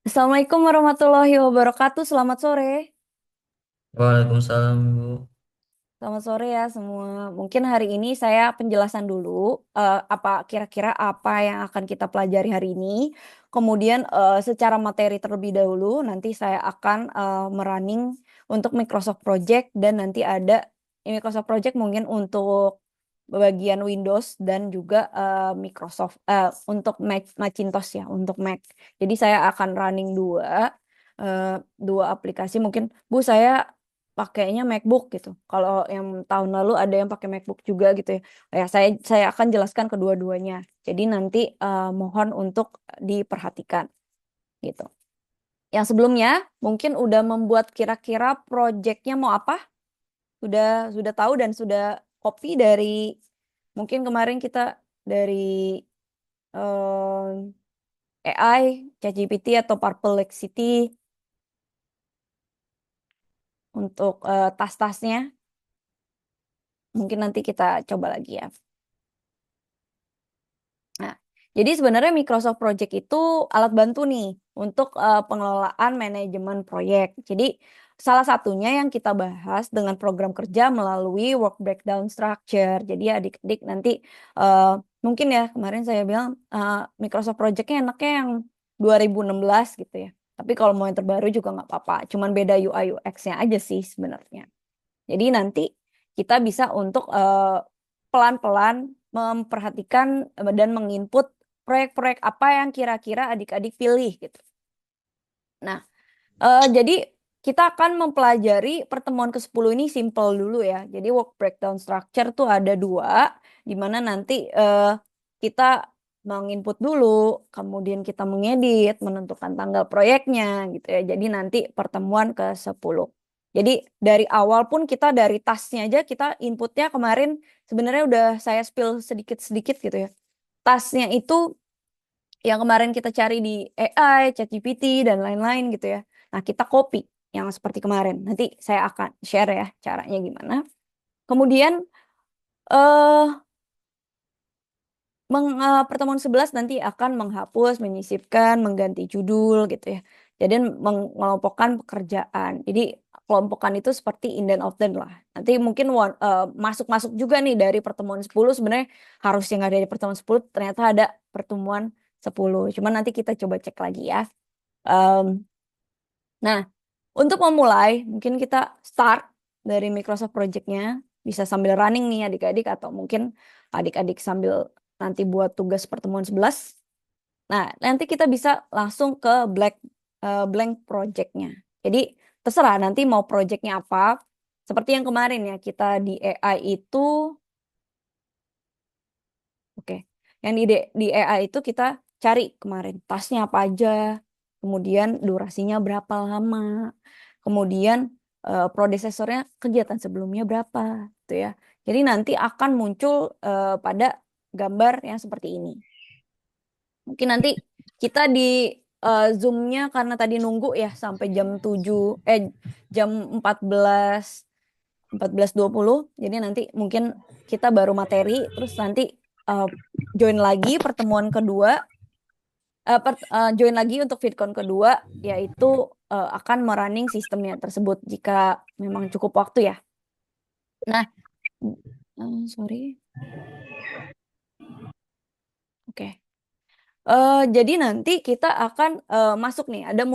Assalamualaikum warahmatullahi wabarakatuh. Selamat sore. Waalaikumsalam, Bu. Selamat sore ya semua. Mungkin hari ini saya penjelasan dulu apa kira-kira apa yang akan kita pelajari hari ini. Kemudian secara materi terlebih dahulu nanti saya akan merunning untuk Microsoft Project dan nanti ada Microsoft Project mungkin untuk bagian Windows dan juga Microsoft untuk Macintosh ya, untuk Mac. Jadi saya akan running dua aplikasi. Mungkin Bu, saya pakainya MacBook gitu. Kalau yang tahun lalu ada yang pakai MacBook juga gitu ya. Ya, saya akan jelaskan kedua-duanya. Jadi nanti mohon untuk diperhatikan gitu. Yang sebelumnya mungkin udah membuat kira-kira projectnya mau apa? Sudah tahu dan sudah copy dari mungkin kemarin kita dari AI, ChatGPT atau Perplexity untuk tas-tasnya. Mungkin nanti kita coba lagi ya. Nah, jadi sebenarnya Microsoft Project itu alat bantu nih untuk pengelolaan manajemen proyek. Jadi salah satunya yang kita bahas dengan program kerja melalui work breakdown structure. Jadi adik-adik nanti eh, mungkin ya kemarin saya bilang Microsoft Project-nya enaknya yang 2016 gitu ya. Tapi kalau mau yang terbaru juga nggak apa-apa. Cuman beda UI UX-nya aja sih sebenarnya. Jadi nanti kita bisa untuk pelan-pelan memperhatikan dan menginput proyek-proyek apa yang kira-kira adik-adik pilih gitu. Nah, jadi kita akan mempelajari pertemuan ke-10 ini simple dulu ya. Jadi work breakdown structure tuh ada dua, di mana nanti kita menginput dulu, kemudian kita mengedit, menentukan tanggal proyeknya gitu ya. Jadi nanti pertemuan ke-10. Jadi dari awal pun kita dari tasnya aja kita inputnya kemarin sebenarnya udah saya spill sedikit-sedikit gitu ya. Tasnya itu yang kemarin kita cari di AI, ChatGPT, dan lain-lain gitu ya. Nah, kita copy yang seperti kemarin. Nanti saya akan share ya caranya gimana. Kemudian eh pertemuan 11 nanti akan menghapus, menyisipkan, mengganti judul gitu ya. Jadi mengelompokkan pekerjaan. Jadi kelompokan itu seperti inden often lah. Nanti mungkin masuk-masuk juga nih dari pertemuan 10 sebenarnya harusnya nggak dari pertemuan 10 ternyata ada pertemuan 10. Cuman nanti kita coba cek lagi ya. Em, nah, untuk memulai mungkin kita start dari Microsoft Project-nya. Bisa sambil running nih adik-adik atau mungkin adik-adik sambil nanti buat tugas pertemuan 11. Nah, nanti kita bisa langsung ke blank project-nya. Jadi terserah nanti mau project-nya apa. Seperti yang kemarin ya, kita di AI itu, oke. Yang di AI itu kita cari kemarin tasnya apa aja, kemudian durasinya berapa lama, kemudian prodesesornya kegiatan sebelumnya berapa, gitu ya. Jadi nanti akan muncul pada gambar yang seperti ini. Mungkin nanti kita di Zoom-nya karena tadi nunggu ya sampai jam 14.20. Jadi nanti mungkin kita baru materi terus nanti eh, join lagi pertemuan kedua join lagi untuk VidCon kedua yaitu akan merunning sistemnya tersebut jika memang cukup waktu ya. Nah, sorry. Oke. Jadi nanti kita akan masuk nih, ada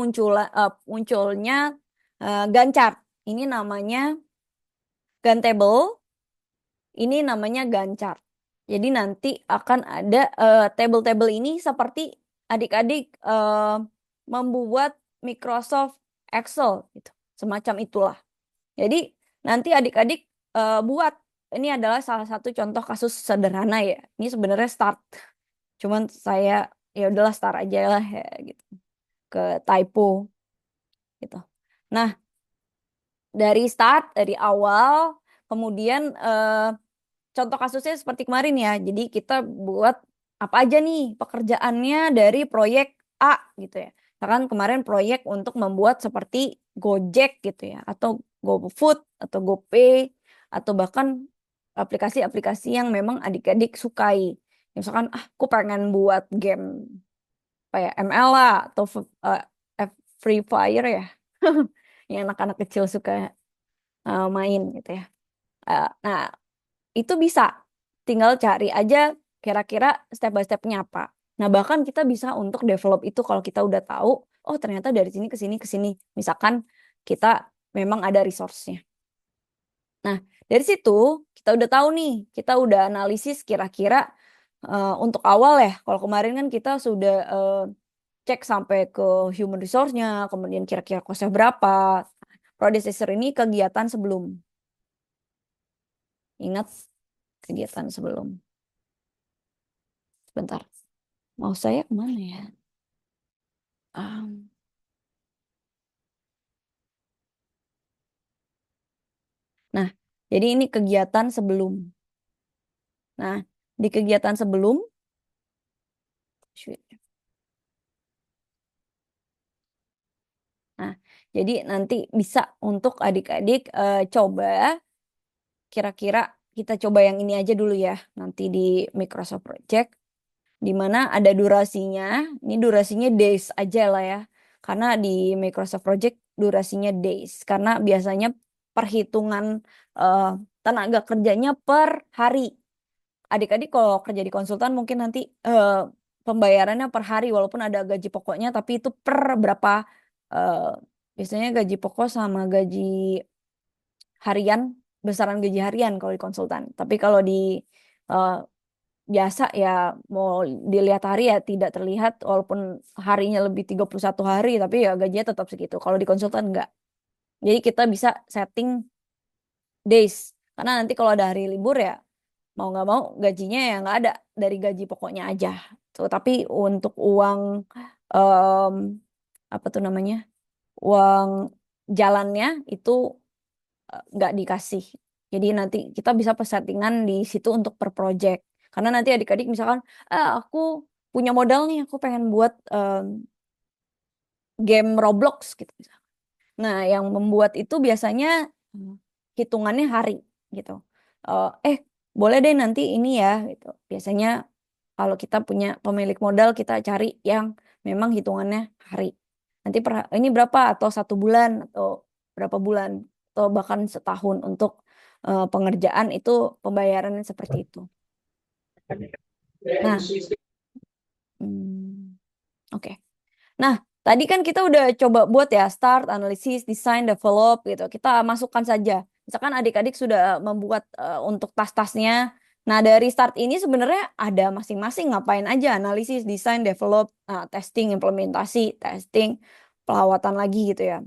munculnya Gantt chart. Ini namanya Gantable, ini namanya Gantt chart. Jadi nanti akan ada table-table ini seperti adik-adik membuat Microsoft Excel gitu, semacam itulah. Jadi nanti adik-adik buat, ini adalah salah satu contoh kasus sederhana ya. Ini sebenarnya start, cuman saya ya udahlah start aja lah ya gitu ke typo gitu. Nah, dari start dari awal kemudian contoh kasusnya seperti kemarin ya. Jadi kita buat apa aja nih pekerjaannya dari proyek A gitu ya. Misalkan kemarin proyek untuk membuat seperti Gojek gitu ya atau GoFood atau GoPay atau bahkan aplikasi-aplikasi yang memang adik-adik sukai. Misalkan aku pengen buat game kayak ML lah atau Free Fire ya, yang anak-anak kecil suka main gitu ya. Nah, itu bisa tinggal cari aja kira-kira step by stepnya apa. Nah, bahkan kita bisa untuk develop itu kalau kita udah tahu, oh ternyata dari sini ke sini ke sini. Misalkan kita memang ada resource-nya. Nah, dari situ kita udah tahu nih, kita udah analisis kira-kira untuk awal ya. Kalau kemarin kan kita sudah cek sampai ke human resource-nya, kemudian kira-kira cost-nya berapa. Predecessor ini kegiatan sebelum. Ingat kegiatan sebelum. Sebentar. Mau saya kemana ya? Um, nah, jadi ini kegiatan sebelum. Nah, di kegiatan sebelum, nah, jadi nanti bisa untuk adik-adik coba, kira-kira kita coba yang ini aja dulu ya, nanti di Microsoft Project, di mana ada durasinya, ini durasinya days aja lah ya, karena di Microsoft Project durasinya days, karena biasanya perhitungan eh, tenaga kerjanya per hari. Adik-adik kalau kerja di konsultan mungkin nanti pembayarannya per hari walaupun ada gaji pokoknya tapi itu per berapa eh, biasanya gaji pokok sama gaji harian, besaran gaji harian kalau di konsultan. Tapi kalau di eh, biasa ya mau dilihat hari ya tidak terlihat walaupun harinya lebih 31 hari tapi ya gajinya tetap segitu. Kalau di konsultan enggak. Jadi kita bisa setting days karena nanti kalau ada hari libur ya mau nggak mau gajinya ya nggak ada dari gaji pokoknya aja tuh, tapi untuk uang em, apa tuh namanya, uang jalannya itu nggak dikasih. Jadi nanti kita bisa persettingan di situ untuk per project, karena nanti adik-adik misalkan aku punya modal nih, aku pengen buat game Roblox gitu. Nah, yang membuat itu biasanya hitungannya hari gitu. Boleh deh nanti ini ya gitu. Biasanya kalau kita punya pemilik modal kita cari yang memang hitungannya hari. Nanti ini berapa atau 1 bulan atau berapa bulan atau bahkan setahun untuk pengerjaan itu pembayarannya seperti itu. Nah, oke. Nah, tadi kan kita udah coba buat ya start, analisis, design, develop gitu. Kita masukkan saja. Misalkan adik-adik sudah membuat untuk tas-tasnya. Nah, dari start ini sebenarnya ada masing-masing ngapain aja. Analisis, design, develop, testing, implementasi, testing, pelawatan lagi gitu ya.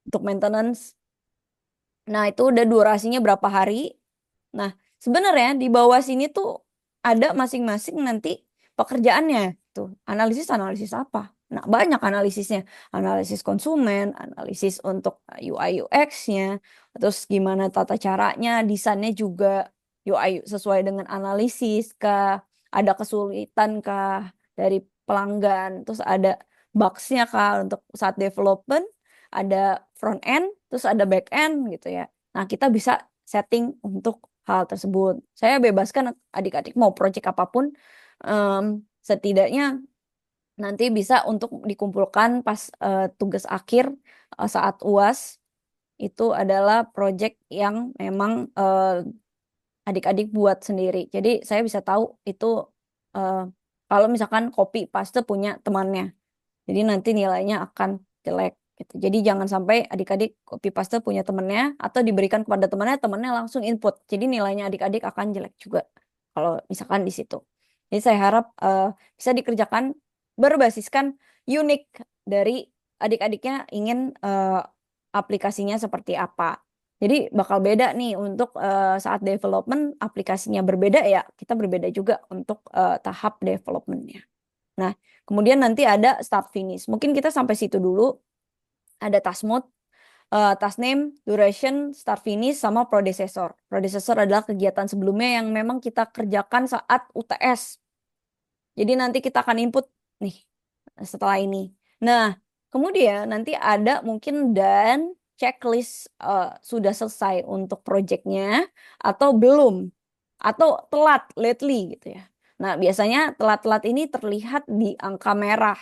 Untuk maintenance. Nah, itu udah durasinya berapa hari. Nah, sebenarnya di bawah sini tuh ada masing-masing nanti pekerjaannya. Tuh, analisis apa? Nah, banyak analisisnya. Analisis konsumen, analisis untuk UI UX-nya, terus gimana tata caranya, desainnya juga UI sesuai dengan analisis kah, ada kesulitan kah dari pelanggan, terus ada bugs-nya kah untuk saat development, ada front end, terus ada back end gitu ya. Nah, kita bisa setting untuk hal tersebut. Saya bebaskan adik-adik mau project apapun, setidaknya nanti bisa untuk dikumpulkan pas tugas akhir saat UAS itu adalah project yang memang adik-adik buat sendiri. Jadi saya bisa tahu itu eh, kalau misalkan copy paste punya temannya. Jadi nanti nilainya akan jelek gitu. Jadi jangan sampai adik-adik copy paste punya temennya atau diberikan kepada temannya, temannya langsung input. Jadi nilainya adik-adik akan jelek juga kalau misalkan di situ. Jadi saya harap bisa dikerjakan berbasiskan unik dari adik-adiknya ingin aplikasinya seperti apa. Jadi bakal beda nih untuk saat development aplikasinya berbeda ya, kita berbeda juga untuk tahap developmentnya. Nah, kemudian nanti ada start finish. Mungkin kita sampai situ dulu. Ada task mode, task name, duration, start finish, sama predecessor. Predecessor adalah kegiatan sebelumnya yang memang kita kerjakan saat UTS. Jadi nanti kita akan input nih setelah ini. Nah, kemudian nanti ada mungkin dan checklist sudah selesai untuk projectnya atau belum, atau telat lately gitu ya. Nah, biasanya telat-telat ini terlihat di angka merah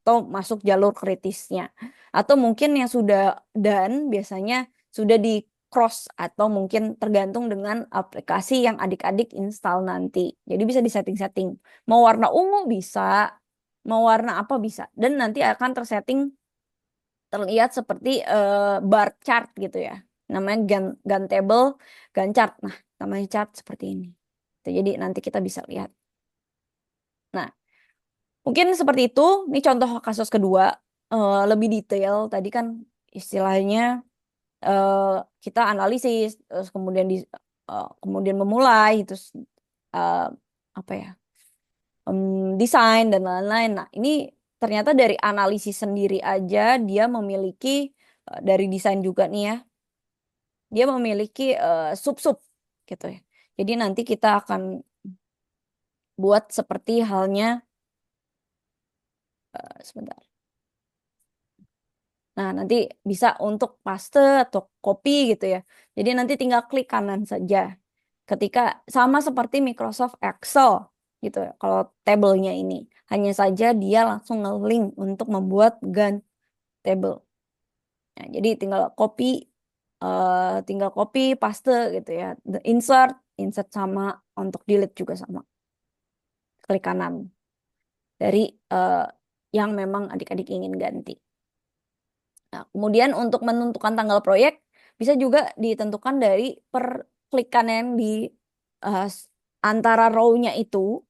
atau masuk jalur kritisnya. Atau mungkin yang sudah done biasanya sudah di cross atau mungkin tergantung dengan aplikasi yang adik-adik install nanti. Jadi bisa disetting-setting. Mau warna ungu bisa, mau warna apa bisa. Dan nanti akan tersetting terlihat seperti bar chart gitu ya. Namanya Gantt table, Gantt chart. Nah, namanya chart seperti ini. Jadi nanti kita bisa lihat. Nah, mungkin seperti itu. Ini contoh kasus kedua, lebih detail. Tadi kan istilahnya kita analisis, terus kemudian kemudian memulai, terus eh, apa ya, desain dan lain-lain. Nah, ini ternyata dari analisis sendiri aja dia memiliki dari desain juga nih ya, dia memiliki sub-sub gitu ya. Jadi nanti kita akan buat seperti halnya sebentar. Nah, nanti bisa untuk paste atau copy gitu ya. Jadi nanti tinggal klik kanan saja. Ketika sama seperti Microsoft Excel gitu ya. Kalau tabelnya ini hanya saja dia langsung nge-link untuk membuat Gantt table. Nah, jadi tinggal copy, paste gitu ya. Insert, insert sama, untuk delete juga sama. Klik kanan dari yang memang adik-adik ingin ganti. Nah, kemudian untuk menentukan tanggal proyek bisa juga ditentukan dari perklikan yang di eh, antara row-nya itu,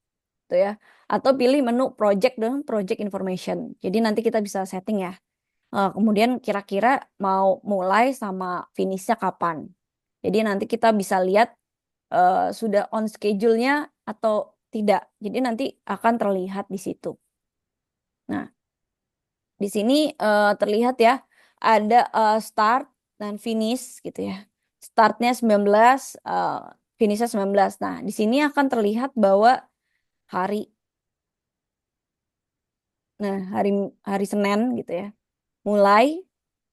gitu ya. Atau pilih menu project dan project information. Jadi nanti kita bisa setting ya. Kemudian kira-kira mau mulai sama finishnya kapan. Jadi nanti kita bisa lihat sudah on schedule-nya atau tidak. Jadi nanti akan terlihat di situ. Nah, di sini terlihat ya, ada start dan finish gitu ya. Startnya 19, finishnya 19. Nah, di sini akan terlihat bahwa hari, nah hari hari Senin gitu ya, mulai.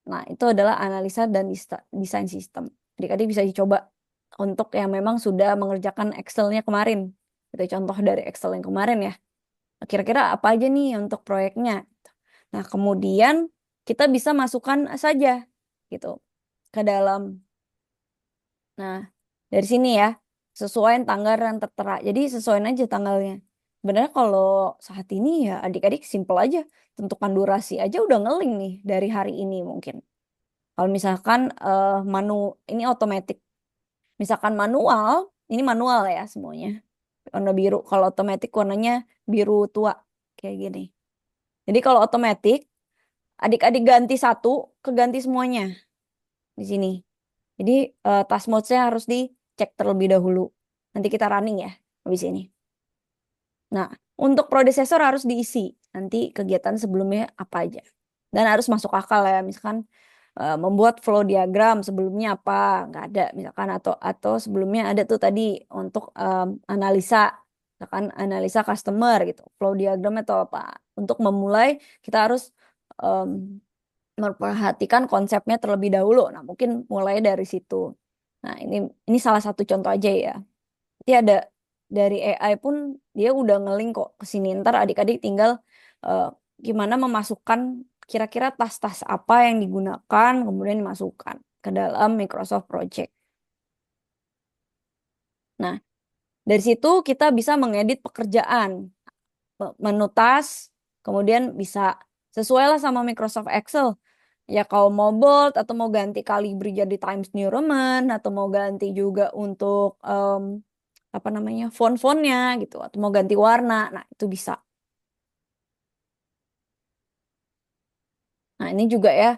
Nah, itu adalah analisa dan desain sistem. Adik-adik bisa dicoba untuk yang memang sudah mengerjakan Excel-nya kemarin. Itu contoh dari Excel yang kemarin ya. Kira-kira apa aja nih untuk proyeknya. Nah, kemudian kita bisa masukkan saja gitu ke dalam. Nah, dari sini ya, sesuai tanggal yang tertera. Jadi sesuaiin aja tanggalnya. Sebenarnya kalau saat ini ya adik-adik simple aja. Tentukan durasi aja udah ngeling nih dari hari ini mungkin. Kalau misalkan ini otomatis. Misalkan manual, ini manual ya semuanya. Warna biru. Kalau otomatis warnanya biru tua kayak gini. Jadi kalau otomatis adik-adik ganti satu, keganti semuanya di sini. Jadi task mode-nya harus dicek terlebih dahulu. Nanti kita running ya habis ini. Nah, untuk predecessor harus diisi. Nanti kegiatan sebelumnya apa aja. Dan harus masuk akal ya. Misalkan membuat flow diagram sebelumnya apa, nggak ada misalkan, atau sebelumnya ada tuh tadi untuk analisa, misalkan analisa customer gitu, flow diagram atau apa. Untuk memulai kita harus em, memperhatikan konsepnya terlebih dahulu. Nah, mungkin mulai dari situ. Nah, ini salah satu contoh aja ya. Nanti ada dari AI pun dia udah ngelink kok ke sini. Ntar adik-adik tinggal eh, gimana memasukkan kira-kira tas-tas apa yang digunakan kemudian dimasukkan ke dalam Microsoft Project. Nah, dari situ kita bisa mengedit pekerjaan, menu tas, kemudian bisa sesuai lah sama Microsoft Excel. Ya kalau mau bold atau mau ganti Calibri jadi Times New Roman atau mau ganti juga untuk apa namanya font-fontnya gitu atau mau ganti warna, nah itu bisa. Nah ini juga ya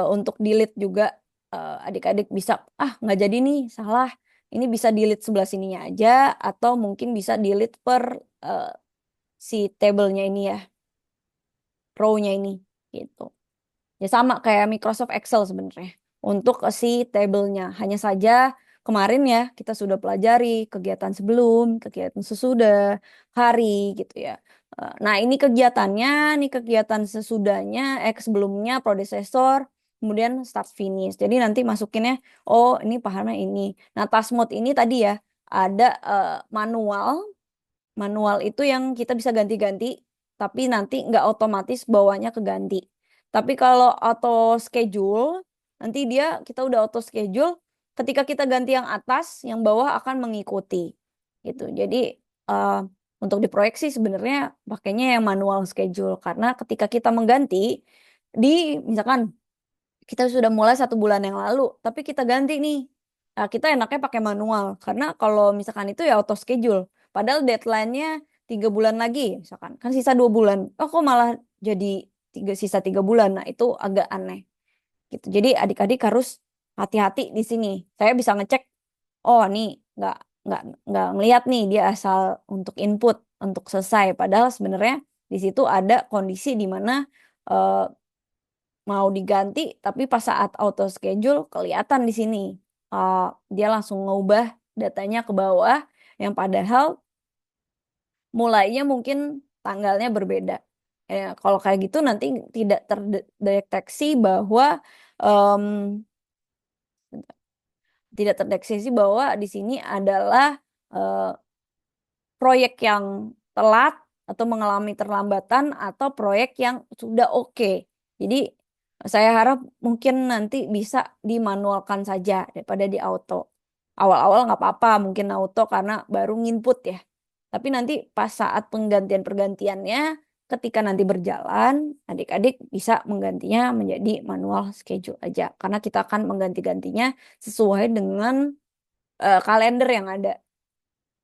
untuk delete juga adik-adik bisa nggak jadi nih salah, ini bisa delete sebelah sininya aja atau mungkin bisa delete per eh, si tabelnya ini ya, row-nya ini gitu. Ya sama kayak Microsoft Excel sebenarnya. Untuk si tabelnya. Hanya saja kemarin ya kita sudah pelajari kegiatan sebelum, kegiatan sesudah, hari gitu ya. Nah ini kegiatannya, ini kegiatan sesudahnya, sebelumnya, predecessor, kemudian start finish. Jadi nanti masukinnya, oh ini pahamnya ini. Nah task mode ini tadi ya, ada manual. Manual itu yang kita bisa ganti-ganti. tapi nanti nggak otomatis bawahnya keganti. Tapi kalau auto schedule, nanti kita udah auto schedule, ketika kita ganti yang atas, yang bawah akan mengikuti. Gitu. Jadi eh, untuk di proyek sih sebenarnya pakainya yang manual schedule karena ketika kita mengganti misalkan kita sudah mulai 1 bulan yang lalu, tapi kita ganti nih. Nah, kita enaknya pakai manual karena kalau misalkan itu ya auto schedule. Padahal deadline-nya 3 bulan lagi, misalkan kan sisa 2 bulan. Oh, kok malah jadi sisa 3 bulan. Nah, itu agak aneh gitu. Jadi adik-adik harus hati-hati di sini. Saya bisa ngecek, oh nih nggak nggak nggak ngelihat nih dia asal untuk input untuk selesai. Padahal sebenarnya di situ ada kondisi di mana eh, mau diganti, tapi pas saat auto schedule kelihatan di sini. Uh, Dia langsung ngubah datanya ke bawah, yang padahal mulainya mungkin tanggalnya berbeda. Kalau kayak gitu nanti tidak terdeteksi bahwa em, tidak terdeteksi bahwa di sini adalah eh, proyek yang telat atau mengalami terlambatan atau proyek yang sudah oke. Jadi saya harap mungkin nanti bisa dimanualkan saja daripada di auto. Awal-awal nggak apa-apa mungkin auto karena baru nginput ya. Tapi nanti pas saat penggantian-pergantiannya, ketika nanti berjalan, adik-adik bisa menggantinya menjadi manual schedule aja. Karena kita akan mengganti-gantinya sesuai dengan kalender yang ada.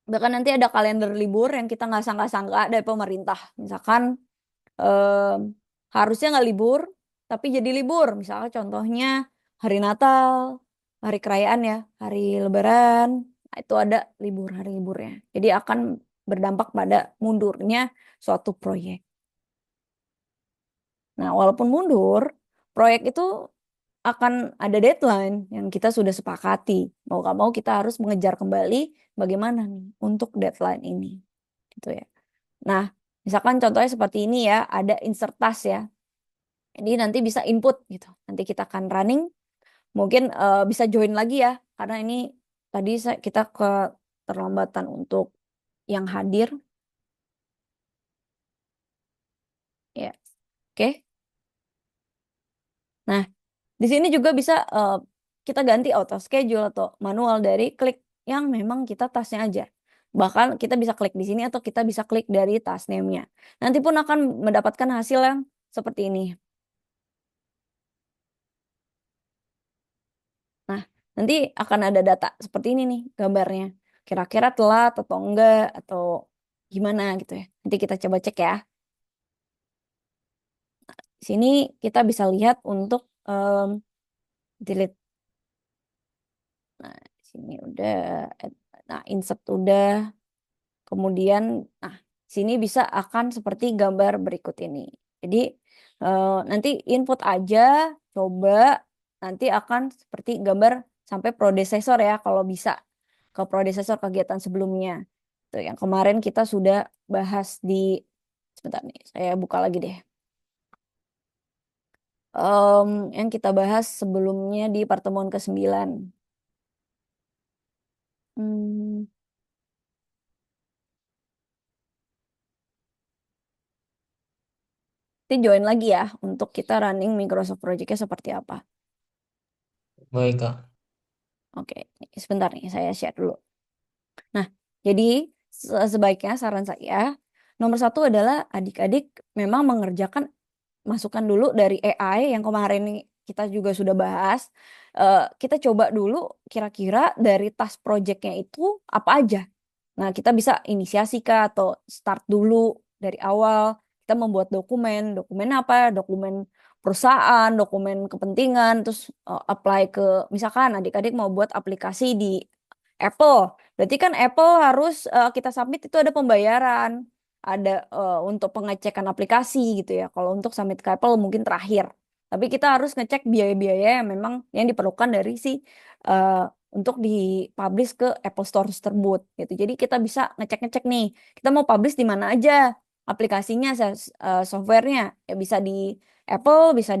Bahkan nanti ada kalender libur yang kita nggak sangka-sangka dari pemerintah. Misalkan em, harusnya nggak libur, tapi jadi libur. Misalnya contohnya hari Natal, hari kerajaan ya, hari Lebaran, nah, itu ada libur hari liburnya. Jadi akan berdampak pada mundurnya suatu proyek. Nah, walaupun mundur, proyek itu akan ada deadline yang kita sudah sepakati. Mau nggak mau kita harus mengejar kembali bagaimana nih untuk deadline ini. Gitu ya. Nah, misalkan contohnya seperti ini ya, ada insert task ya. Jadi nanti bisa input gitu. Nanti kita akan running, mungkin bisa join lagi ya, karena ini tadi kita terlambatan untuk yang hadir. Ya, oke. Nah, di sini juga bisa kita ganti auto schedule atau manual dari klik yang memang kita tasnya aja. Bahkan kita bisa klik di sini atau kita bisa klik dari task name-nya. Nanti pun akan mendapatkan hasil yang seperti ini. Nah, nanti akan ada data seperti ini nih gambarnya. Kira-kira telat atau enggak atau gimana gitu ya. Nanti kita coba cek ya. Di sini kita bisa lihat untuk delete. Nah, di sini udah. Nah, insert udah. Kemudian, nah, sini bisa akan seperti gambar berikut ini. Jadi, nanti input aja, coba, nanti akan seperti gambar sampai predecessor ya, kalau bisa ke predecessor kegiatan sebelumnya. Tuh, yang kemarin kita sudah bahas sebentar nih, saya buka lagi deh. Yang kita bahas sebelumnya di pertemuan ke-9. Hmm, Nanti join lagi ya untuk kita running Microsoft Project-nya seperti apa. Baik, Kak. Oke, sebentar nih saya share dulu. Nah, jadi sebaiknya saran saya nomor satu adalah adik-adik memang mengerjakan masukan dulu dari AI yang kemarin nih kita juga sudah bahas. Kita coba dulu kira-kira dari task projectnya itu apa aja. Nah, kita bisa inisiasi kah atau start dulu dari awal. Kita membuat dokumen, dokumen apa? Dokumen perusahaan, dokumen kepentingan, terus apply ke misalkan adik-adik mau buat aplikasi di Apple. Berarti kan Apple harus kita submit itu ada pembayaran, ada untuk pengecekan aplikasi gitu ya. Kalau untuk submit ke Apple mungkin terakhir. Tapi kita harus ngecek biaya-biaya yang memang yang diperlukan dari si eh, untuk dipublish ke Apple Store tersebut gitu. Jadi kita bisa ngecek-ngecek nih, kita mau publish di mana aja aplikasinya, softwarenya ya bisa di Apple, bisa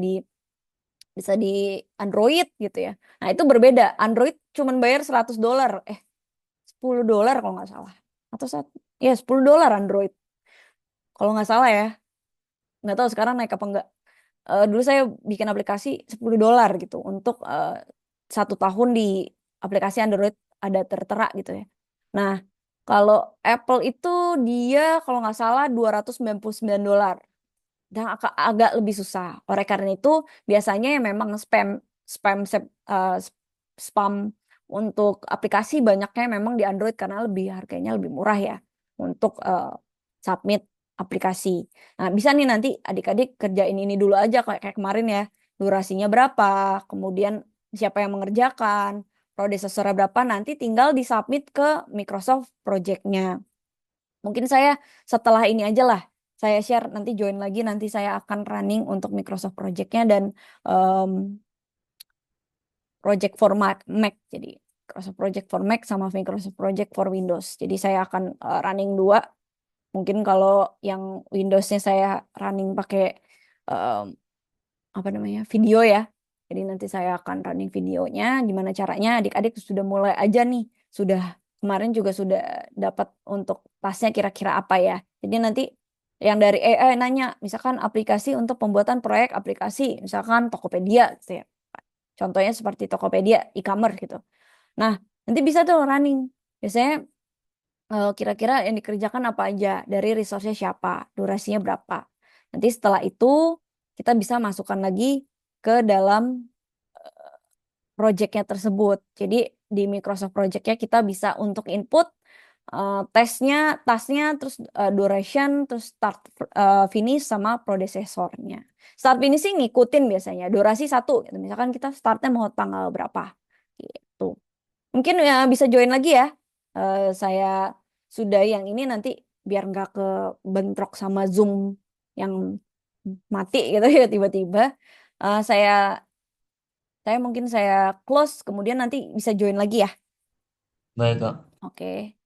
di Android gitu ya. Nah, itu berbeda. Android cuman bayar $100. $10 kalau nggak salah. Atau $10 Android. Kalau nggak salah ya. nggak tahu sekarang naik apa enggak. Dulu saya bikin aplikasi $10 gitu untuk 1 tahun di aplikasi Android ada tertera gitu ya. Nah, kalau Apple itu dia kalau nggak salah $299 dan agak lebih susah. Oleh karena itu biasanya yang memang spam spam untuk aplikasi banyaknya memang di Android karena lebih harganya lebih murah ya untuk submit aplikasi. Nah, bisa nih nanti adik-adik kerjain ini dulu aja kayak kemarin ya. Durasinya berapa, kemudian siapa yang mengerjakan, prosesornya berapa, nanti tinggal disubmit ke Microsoft Project-nya. Mungkin saya setelah ini aja lah, saya share nanti join lagi, nanti saya akan running untuk Microsoft Project-nya dan em, Project for Mac. Jadi Microsoft Project for Mac sama Microsoft Project for Windows. Jadi saya akan running dua. Mungkin kalau yang Windows-nya saya running pakai em, apa namanya video ya. Jadi nanti saya akan running videonya. Gimana caranya? Adik-adik sudah mulai aja nih. Sudah kemarin juga sudah dapat untuk tasnya kira-kira apa ya. Jadi nanti yang dari AI nanya, misalkan aplikasi untuk pembuatan proyek aplikasi, misalkan Tokopedia, gitu ya. Contohnya seperti Tokopedia, e-commerce gitu. Nah, nanti bisa tuh running. Biasanya kira-kira yang dikerjakan apa aja, dari resource-nya siapa, durasinya berapa. Nanti setelah itu kita bisa masukkan lagi ke dalam project-nya tersebut. Jadi di Microsoft Project-nya kita bisa untuk input tesnya, tasnya, terus duration, terus start finish sama predecessor-nya. Start finish sih ngikutin biasanya, durasi satu. Gitu. Misalkan kita startnya mau tanggal berapa. Gitu. Mungkin ya bisa join lagi ya. Saya sudah yang ini nanti biar nggak ke bentrok sama Zoom yang mati gitu ya tiba-tiba. Saya mungkin saya close kemudian nanti bisa join lagi ya. Baik, Kak. Oke.